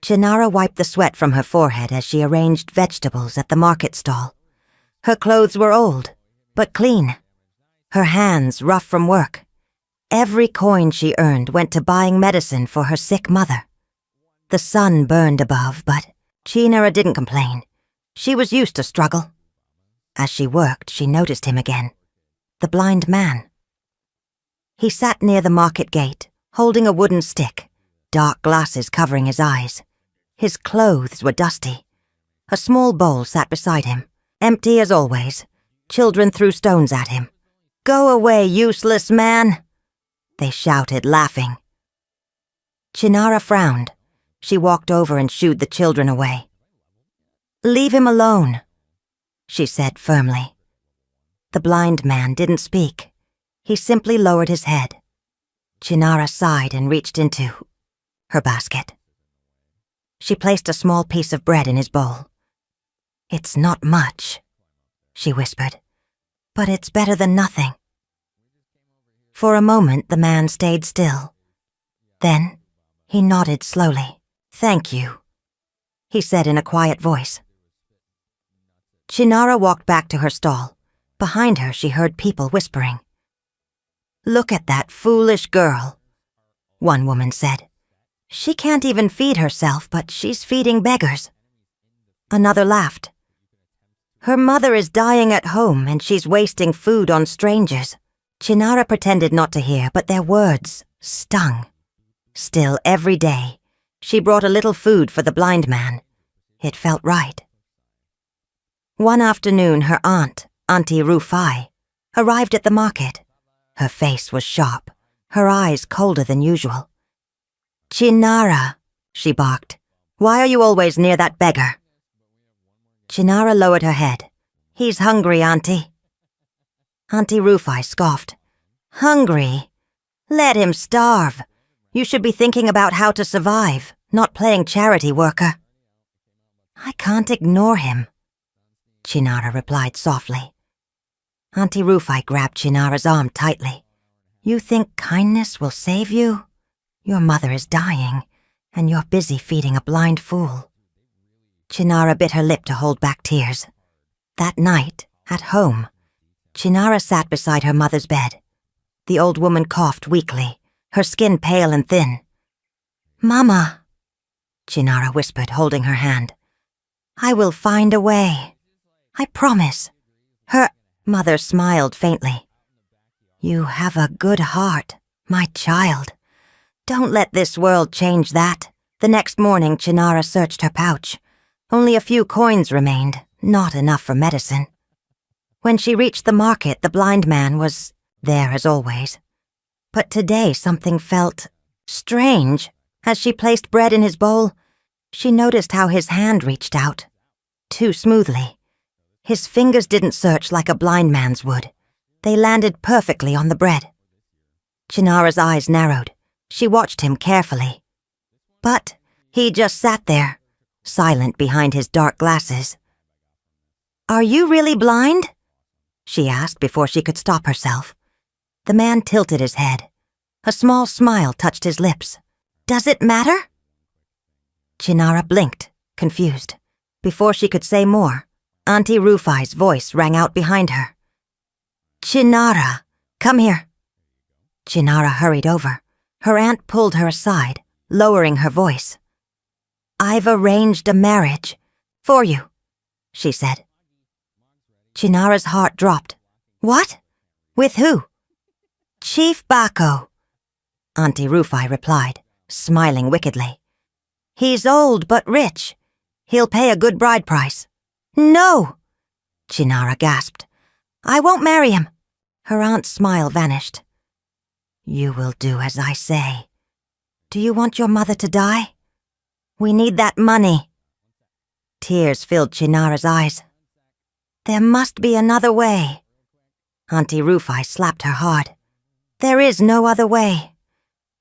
Chinara wiped the sweat from her forehead as she arranged vegetables at the market stall. Her clothes were old, but clean. Her hands rough from work. Every coin she earned went to buying medicine for her sick mother. The sun burned above, but Chinara didn't complain. She was used to struggle. As she worked, she noticed him again. The blind man. He sat near the market gate, holding a wooden stick, dark glasses covering his eyes. His clothes were dusty. A small bowl sat beside him, empty as always. Children threw stones at him. "Go away, useless man!" they shouted, laughing. Chinara frowned. She walked over and shooed the children away. "Leave him alone," she said firmly. The blind man didn't speak. He simply lowered his head. Chinara sighed and reached into her basket. She placed a small piece of bread in his bowl. "It's not much," she whispered, "but it's better than nothing." For a moment the man stayed still. Then he nodded slowly. "Thank you," he said in a quiet voice. Chinara walked back to her stall. Behind her she heard people whispering. "Look at that foolish girl," one woman said. "She can't even feed herself, but she's feeding beggars." Another laughed. "Her mother is dying at home and she's wasting food on strangers." Chinara pretended not to hear, but their words stung. Still, every day, she brought a little food for the blind man. It felt right. One afternoon, her aunt, Auntie Rufai, arrived at the market. Her face was sharp, her eyes colder than usual. "Chinara," she barked, "why are you always near that beggar?" Chinara lowered her head. "He's hungry, Auntie." Auntie Rufai scoffed. "Hungry? Let him starve. You should be thinking about how to survive, not playing charity worker." "I can't ignore him," Chinara replied softly. Auntie Rufai grabbed Chinara's arm tightly. "You think kindness will save you? Your mother is dying, and you're busy feeding a blind fool." Chinara bit her lip to hold back tears. That night, at home, Chinara sat beside her mother's bed. The old woman coughed weakly, her skin pale and thin. "Mama," Chinara whispered, holding her hand. "I will find a way. I promise." Her mother smiled faintly. "You have a good heart, my child. Don't let this world change that." The next morning, Chinara searched her pouch. Only a few coins remained, not enough for medicine. When she reached the market, the blind man was there as always. But today something felt strange. As she placed bread in his bowl, she noticed how his hand reached out, too smoothly. His fingers didn't search like a blind man's would. They landed perfectly on the bread. Chinara's eyes narrowed. She watched him carefully. But he just sat there, silent behind his dark glasses. "Are you really blind?" she asked before she could stop herself. The man tilted his head. A small smile touched his lips. "Does it matter?" Chinara blinked, confused. Before she could say more, Auntie Rufai's voice rang out behind her. "Chinara, come here." Chinara hurried over. Her aunt pulled her aside, lowering her voice. "I've arranged a marriage for you," she said. Chinara's heart dropped. "What? With who?" "Chief Bako," Auntie Rufai replied, smiling wickedly. "He's old but rich. He'll pay a good bride price." "No!" Chinara gasped. "I won't marry him." Her aunt's smile vanished. "You will do as I say. Do you want your mother to die? We need that money." Tears filled Chinara's eyes. "There must be another way." Auntie Rufai slapped her hard. "There is no other way.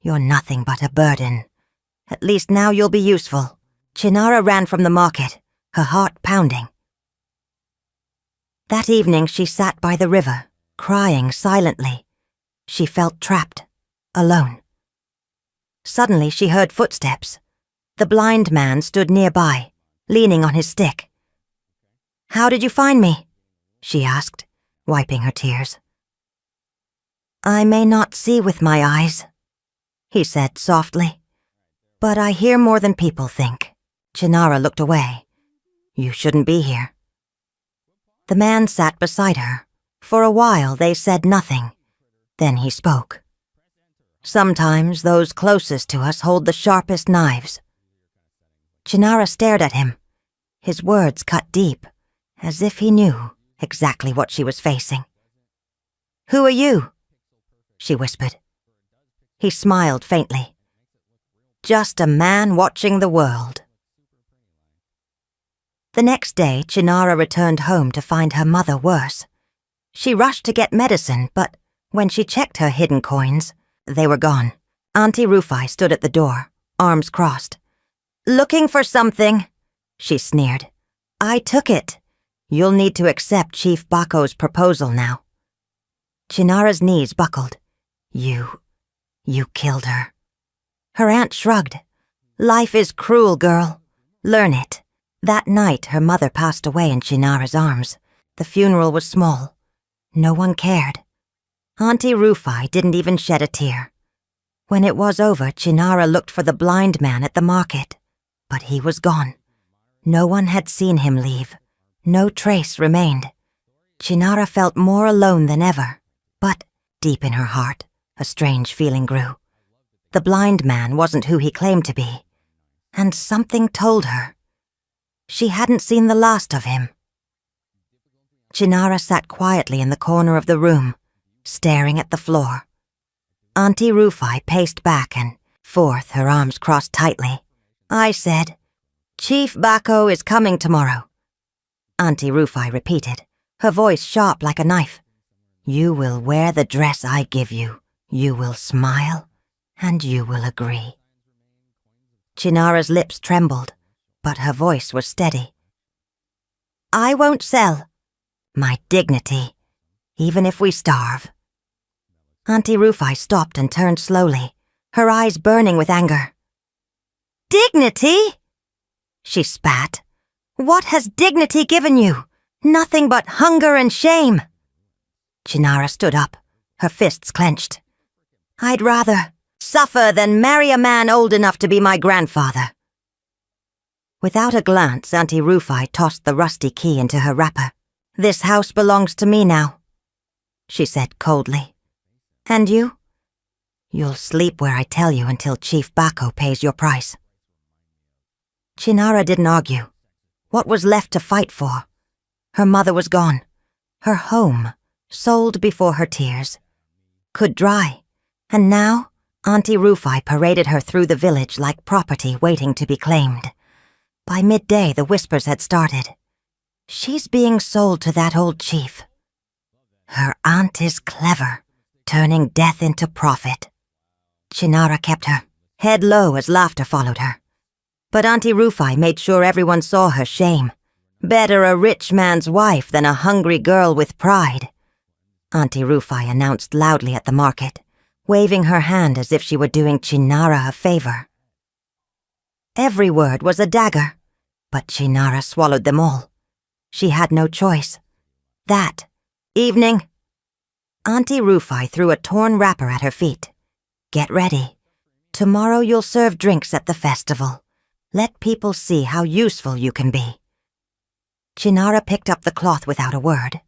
You're nothing but a burden. At least now you'll be useful." Chinara ran from the market, her heart pounding. That evening she sat by the river, crying silently. She felt trapped, alone. Suddenly she heard footsteps. The blind man stood nearby, leaning on his stick. "How did you find me?" she asked, wiping her tears. "I may not see with my eyes," he said softly, "but I hear more than people think." Chinara looked away. "You shouldn't be here." The man sat beside her. For a while they said nothing. Then he spoke. "Sometimes those closest to us hold the sharpest knives." Chinara stared at him. His words cut deep, as if he knew exactly what she was facing. "Who are you?" she whispered. He smiled faintly. "Just a man watching the world." The next day, Chinara returned home to find her mother worse. She rushed to get medicine, but when she checked her hidden coins, they were gone. Auntie Rufai stood at the door, arms crossed. "Looking for something," she sneered. "I took it. You'll need to accept Chief Bako's proposal now." Chinara's knees buckled. You killed her." Her aunt shrugged. "Life is cruel, girl. Learn it." That night, her mother passed away in Chinara's arms. The funeral was small. No one cared. Auntie Rufai didn't even shed a tear. When it was over, Chinara looked for the blind man at the market. But he was gone. No one had seen him leave. No trace remained. Chinara felt more alone than ever. But, deep in her heart, a strange feeling grew. The blind man wasn't who he claimed to be. And something told her she hadn't seen the last of him. Chinara sat quietly in the corner of the room, staring at the floor. Auntie Rufai paced back and forth, her arms crossed tightly. "I said, Chief Bako is coming tomorrow." Auntie Rufai repeated, her voice sharp like a knife. "You will wear the dress I give you. You will smile, and you will agree." Chinara's lips trembled, but her voice was steady. "I won't sell my dignity, even if we starve." Auntie Rufai stopped and turned slowly, her eyes burning with anger. "Dignity?" she spat. "What has dignity given you? Nothing but hunger and shame." Chinara stood up, her fists clenched. "I'd rather suffer than marry a man old enough to be my grandfather." Without a glance, Auntie Rufai tossed the rusty key into her wrapper. "This house belongs to me now," she said coldly. "And you? You'll sleep where I tell you until Chief Bako pays your price." Chinara didn't argue. What was left to fight for? Her mother was gone. Her home, sold before her tears, could dry. And now, Auntie Rufai paraded her through the village like property waiting to be claimed. By midday, the whispers had started. "She's being sold to that old chief. Her aunt is clever, turning death into profit." Chinara kept her head low as laughter followed her. But Auntie Rufai made sure everyone saw her shame. "Better a rich man's wife than a hungry girl with pride," Auntie Rufai announced loudly at the market, waving her hand as if she were doing Chinara a favor. Every word was a dagger, but Chinara swallowed them all. She had no choice. That evening, Auntie Rufai threw a torn wrapper at her feet. "Get ready. Tomorrow you'll serve drinks at the festival. Let people see how useful you can be." Chinara picked up the cloth without a word.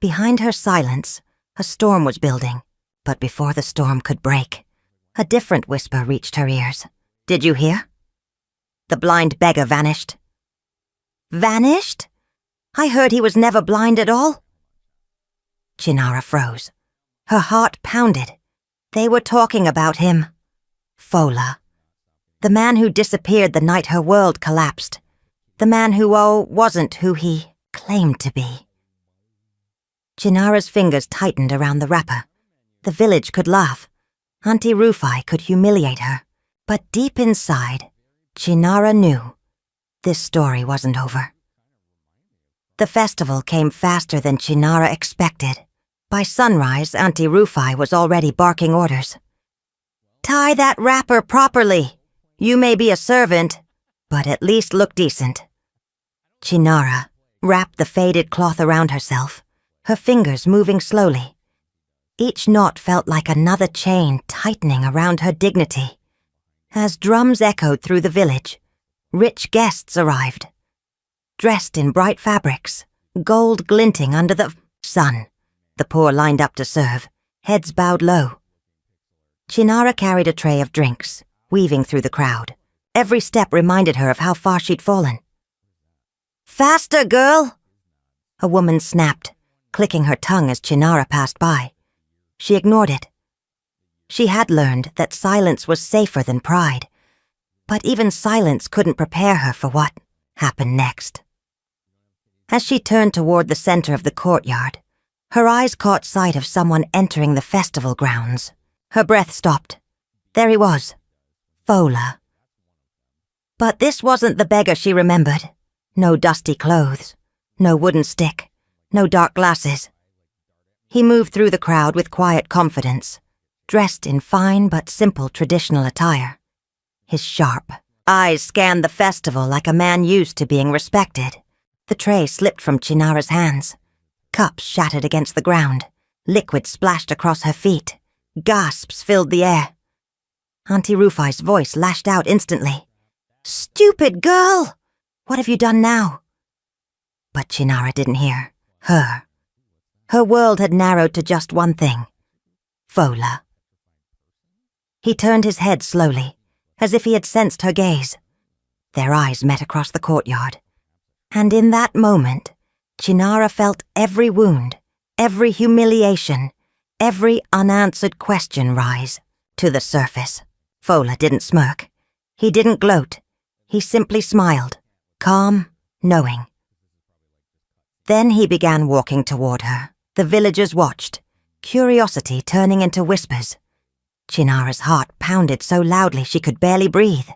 Behind her silence, a storm was building, but before the storm could break, a different whisper reached her ears. "Did you hear? The blind beggar vanished." "Vanished? I heard he was never blind at all." Chinara froze. Her heart pounded. They were talking about him. Fola. The man who disappeared the night her world collapsed. The man who, wasn't who he claimed to be. Chinara's fingers tightened around the wrapper. The village could laugh. Auntie Rufai could humiliate her. But deep inside, Chinara knew this story wasn't over. The festival came faster than Chinara expected. By sunrise, Auntie Rufai was already barking orders. "Tie that wrapper properly," You may be a servant, but at least look decent." Chinara wrapped the faded cloth around herself, her fingers moving slowly. Each knot felt like another chain tightening around her dignity. As drums echoed through the village, rich guests arrived. Dressed in bright fabrics, gold glinting under the sun, the poor lined up to serve, heads bowed low. Chinara carried a tray of drinks, weaving through the crowd. Every step reminded her of how far she'd fallen. "Faster, girl!" a woman snapped, clicking her tongue as Chinara passed by. She ignored it. She had learned that silence was safer than pride, but even silence couldn't prepare her for what happened next. As she turned toward the center of the courtyard, her eyes caught sight of someone entering the festival grounds. Her breath stopped. There he was, Fola. But this wasn't the beggar she remembered. No dusty clothes, no wooden stick, no dark glasses. He moved through the crowd with quiet confidence, dressed in fine but simple traditional attire. His sharp eyes scanned the festival like a man used to being respected. The tray slipped from Chinara's hands. Cups shattered against the ground. Liquid splashed across her feet. Gasps filled the air. Auntie Rufai's voice lashed out instantly. "Stupid girl! What have you done now?" But Chinara didn't hear. Her. Her world had narrowed to just one thing. Fola. He turned his head slowly, as if he had sensed her gaze. Their eyes met across the courtyard. And in that moment, Chinara felt every wound, every humiliation, every unanswered question rise to the surface. Fola didn't smirk. He didn't gloat. He simply smiled, calm, knowing. Then he began walking toward her. The villagers watched, curiosity turning into whispers. Chinara's heart pounded so loudly she could barely breathe.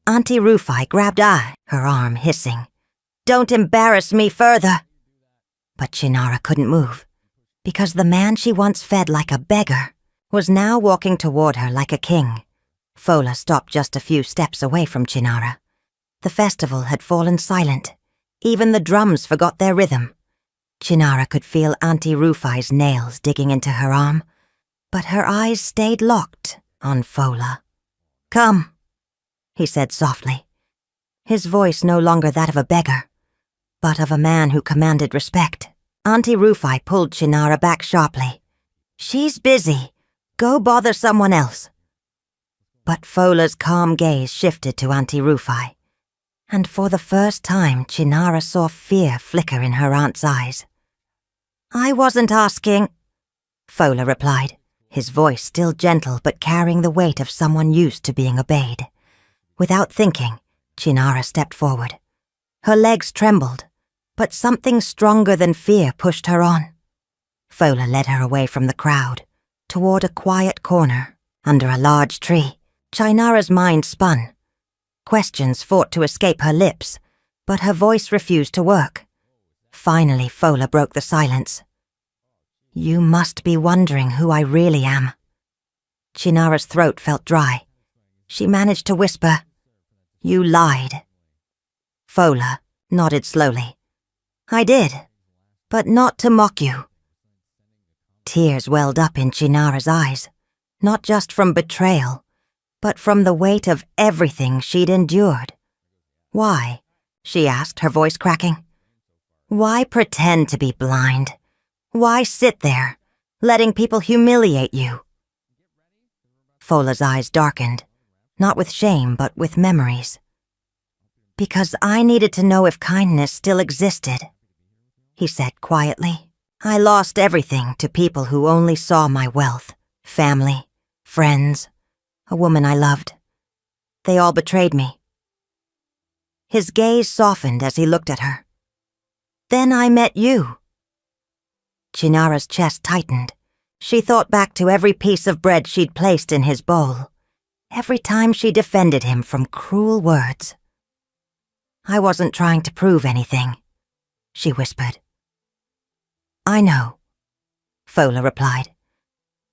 Auntie Rufai grabbed her arm, hissing, "Don't embarrass me further." But Chinara couldn't move, because the man she once fed like a beggar was now walking toward her like a king. Fola stopped just a few steps away from Chinara. The festival had fallen silent. Even the drums forgot their rhythm. Chinara could feel Auntie Rufai's nails digging into her arm, but her eyes stayed locked on Fola. "Come," he said softly, his voice no longer that of a beggar, but of a man who commanded respect. Auntie Rufai pulled Chinara back sharply. "She's busy. Go bother someone else." But Fola's calm gaze shifted to Auntie Rufai, and for the first time Chinara saw fear flicker in her aunt's eyes. "I wasn't asking," Fola replied, his voice still gentle but carrying the weight of someone used to being obeyed. Without thinking, Chinara stepped forward. Her legs trembled, but something stronger than fear pushed her on. Fola led her away from the crowd, toward a quiet corner, under a large tree. Chinara's mind spun. Questions fought to escape her lips, but her voice refused to work. Finally, Fola broke the silence. "You must be wondering who I really am." Chinara's throat felt dry. She managed to whisper, "You lied." Fola nodded slowly. "I did, but not to mock you." Tears welled up in Chinara's eyes, not just from betrayal, but from the weight of everything she'd endured. "Why?" she asked, her voice cracking. "Why pretend to be blind? Why sit there, letting people humiliate you?" Fola's eyes darkened, not with shame, but with memories. "Because I needed to know if kindness still existed," he said quietly. "I lost everything to people who only saw my wealth, family, friends, a woman I loved. They all betrayed me." His gaze softened as he looked at her. "Then I met you." Chinara's chest tightened. She thought back to every piece of bread she'd placed in his bowl, every time she defended him from cruel words. "I wasn't trying to prove anything," she whispered. "I know," Fola replied.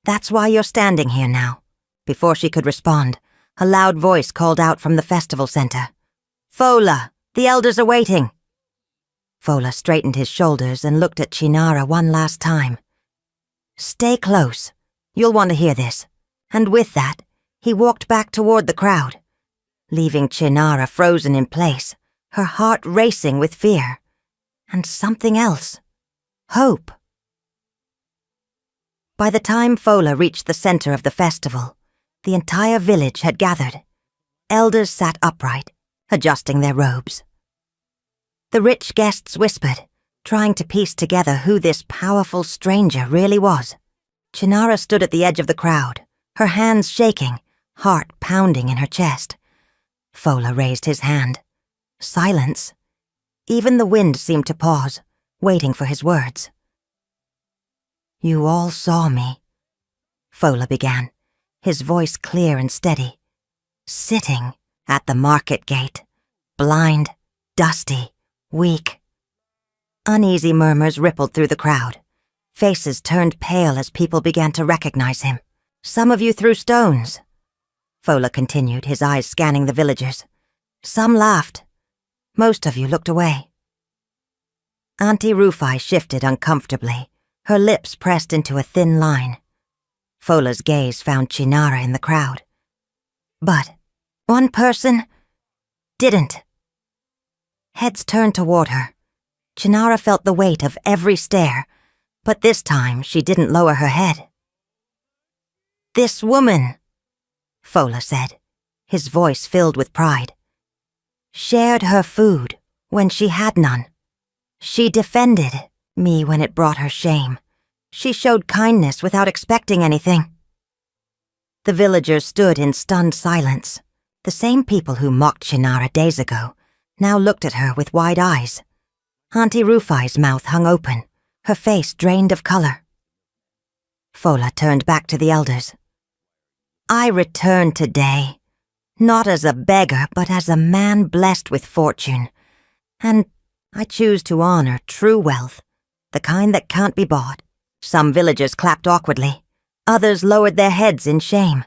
"That's why you're standing here now." Before she could respond, a loud voice called out from the festival center. "Fola, the elders are waiting." Fola straightened his shoulders and looked at Chinara one last time. "Stay close. You'll want to hear this." And with that, he walked back toward the crowd, leaving Chinara frozen in place, her heart racing with fear. And something else. Hope. By the time Fola reached the center of the festival, the entire village had gathered. Elders sat upright, adjusting their robes. The rich guests whispered, trying to piece together who this powerful stranger really was. Chinara stood at the edge of the crowd, her hands shaking, heart pounding in her chest. Fola raised his hand. Silence. Even the wind seemed to pause, waiting for his words. "You all saw me," Fola began, his voice clear and steady. "Sitting at the market gate, blind, dusty, weak." Uneasy murmurs rippled through the crowd. Faces turned pale as people began to recognize him. "Some of you threw stones," Fola continued, his eyes scanning the villagers. "Some laughed. Most of you looked away." Auntie Rufai shifted uncomfortably, her lips pressed into a thin line. Fola's gaze found Chinara in the crowd. But one person didn't. Heads turned toward her. Chinara felt the weight of every stare, but this time she didn't lower her head. "This woman," Fola said, his voice filled with pride, "shared her food when she had none. She defended me when it brought her shame. She showed kindness without expecting anything." The villagers stood in stunned silence. The same people who mocked Chinara days ago now looked at her with wide eyes. Auntie Rufai's mouth hung open, her face drained of color. Fola turned back to the elders. "I return today, not as a beggar, but as a man blessed with fortune. And I choose to honor true wealth, the kind that can't be bought." Some villagers clapped awkwardly. Others lowered their heads in shame.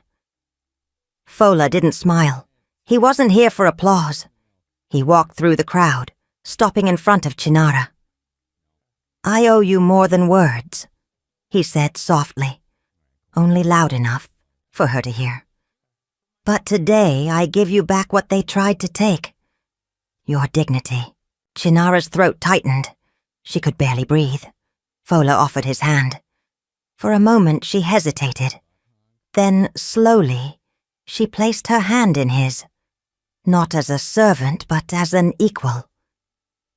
Fola didn't smile. He wasn't here for applause. He walked through the crowd, stopping in front of Chinara. "I owe you more than words," he said softly, only loud enough for her to hear. "But today I give you back what they tried to take. Your dignity." Chinara's throat tightened. She could barely breathe. Fola offered his hand. For a moment she hesitated. Then, slowly, she placed her hand in his. Not as a servant, but as an equal.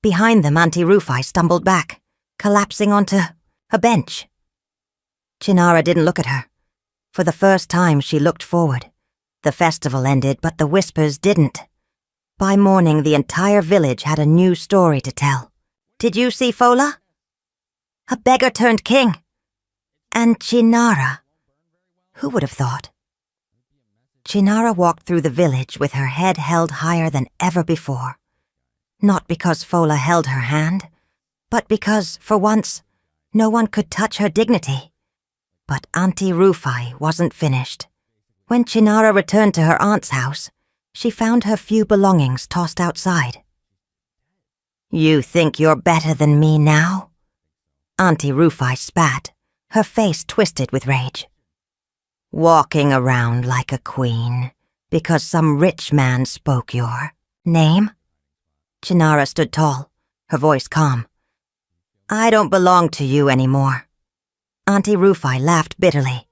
Behind them, Auntie Rufai stumbled back, collapsing onto a bench. Chinara didn't look at her. For the first time she looked forward. The festival ended, but the whispers didn't. By morning, the entire village had a new story to tell. "Did you see Fola? A beggar turned king. And Chinara. Who would have thought?" Chinara walked through the village with her head held higher than ever before. Not because Fola held her hand, but because, for once, no one could touch her dignity. But Auntie Rufai wasn't finished. When Chinara returned to her aunt's house, she found her few belongings tossed outside. "You think you're better than me now?" Auntie Rufai spat, her face twisted with rage. "Walking around like a queen because some rich man spoke your name?" Chinara stood tall, her voice calm. "I don't belong to you anymore." Auntie Rufai laughed bitterly.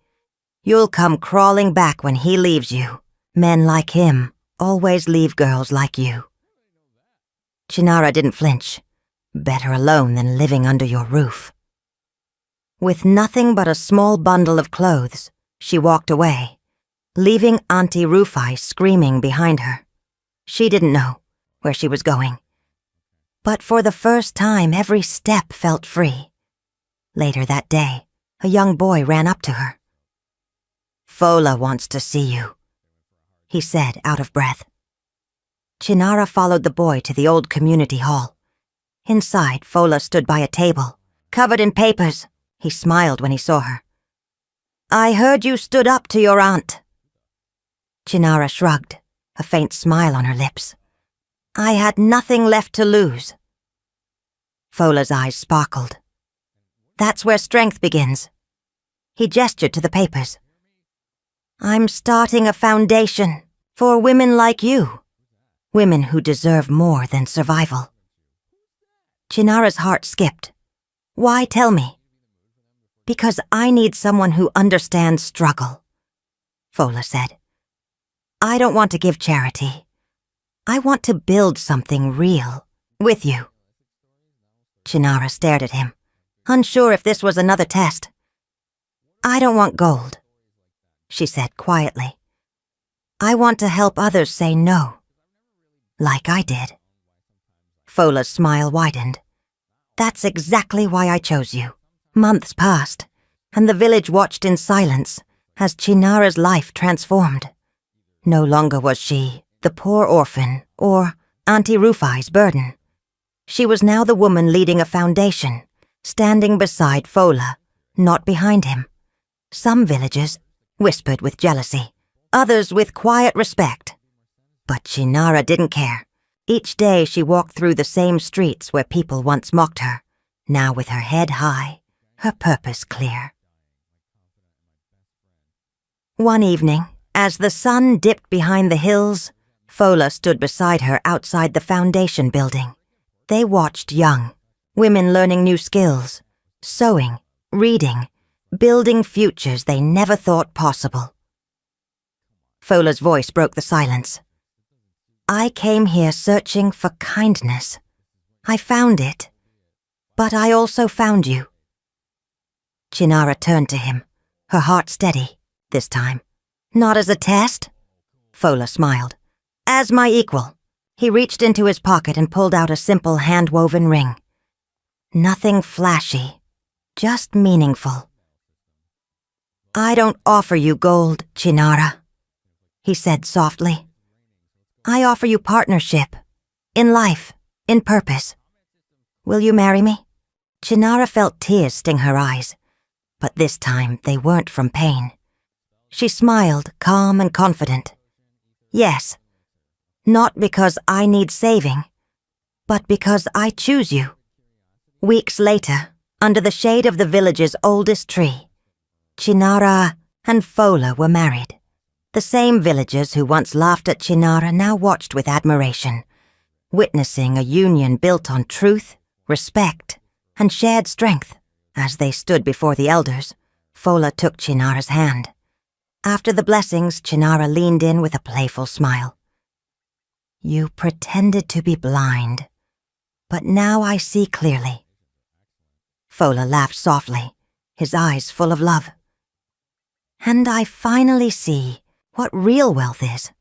"You'll come crawling back when he leaves you. Men like him always leave girls like you." Chinara didn't flinch. Better alone than living under your roof. With nothing but a small bundle of clothes, she walked away, leaving Auntie Rufai screaming behind her. She didn't know where she was going. But for the first time, every step felt free. Later that day, a young boy ran up to her. "Fola wants to see you," he said, out of breath. Chinara followed the boy to the old community hall. Inside, Fola stood by a table, covered in papers. He smiled when he saw her. "I heard you stood up to your aunt." Chinara shrugged, a faint smile on her lips. I had nothing left to lose. Fola's eyes sparkled. That's where strength begins. He gestured to the papers. I'm starting a foundation for women like you. Women who deserve more than survival. Chinara's heart skipped. Why tell me? Because I need someone who understands struggle, Fola said. I don't want to give charity. I want to build something real with you. Chinara stared at him, unsure if this was another test. I don't want gold, she said quietly. I want to help others say no, like I did. Fola's smile widened. That's exactly why I chose you. Months passed, and the village watched in silence as Chinara's life transformed. No longer was she the poor orphan or Auntie Rufai's burden. She was now the woman leading a foundation, standing beside Fola, not behind him. Some villagers whispered with jealousy, others with quiet respect. But Chinara didn't care. Each day she walked through the same streets where people once mocked her, now with her head high, her purpose clear. One evening, as the sun dipped behind the hills, Fola stood beside her outside the foundation building. They watched young, women learning new skills, sewing, reading, building futures they never thought possible. Fola's voice broke the silence. I came here searching for kindness. I found it, but I also found you. Chinara turned to him, her heart steady, this time. Not as a test? Fola smiled. As my equal. He reached into his pocket and pulled out a simple hand-woven ring. Nothing flashy, just meaningful. I don't offer you gold, Chinara, he said softly. I offer you partnership, in life, in purpose. Will you marry me? Chinara felt tears sting her eyes, but this time they weren't from pain. She smiled, calm and confident. Yes, not because I need saving, but because I choose you. Weeks later, under the shade of the village's oldest tree, Chinara and Fola were married. The same villagers who once laughed at Chinara now watched with admiration, witnessing a union built on truth, respect, and shared strength. As they stood before the elders, Fola took Chinara's hand. After the blessings, Chinara leaned in with a playful smile. You pretended to be blind, but now I see clearly. Fola laughed softly, his eyes full of love. And I finally see what real wealth is.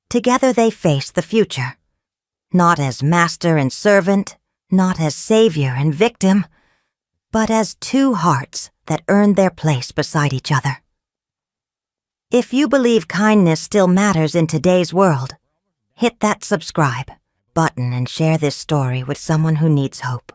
Together they faced the future, not as master and servant, not as savior and victim, but as two hearts that earned their place beside each other. If you believe kindness still matters in today's world, hit that subscribe button and share this story with someone who needs hope.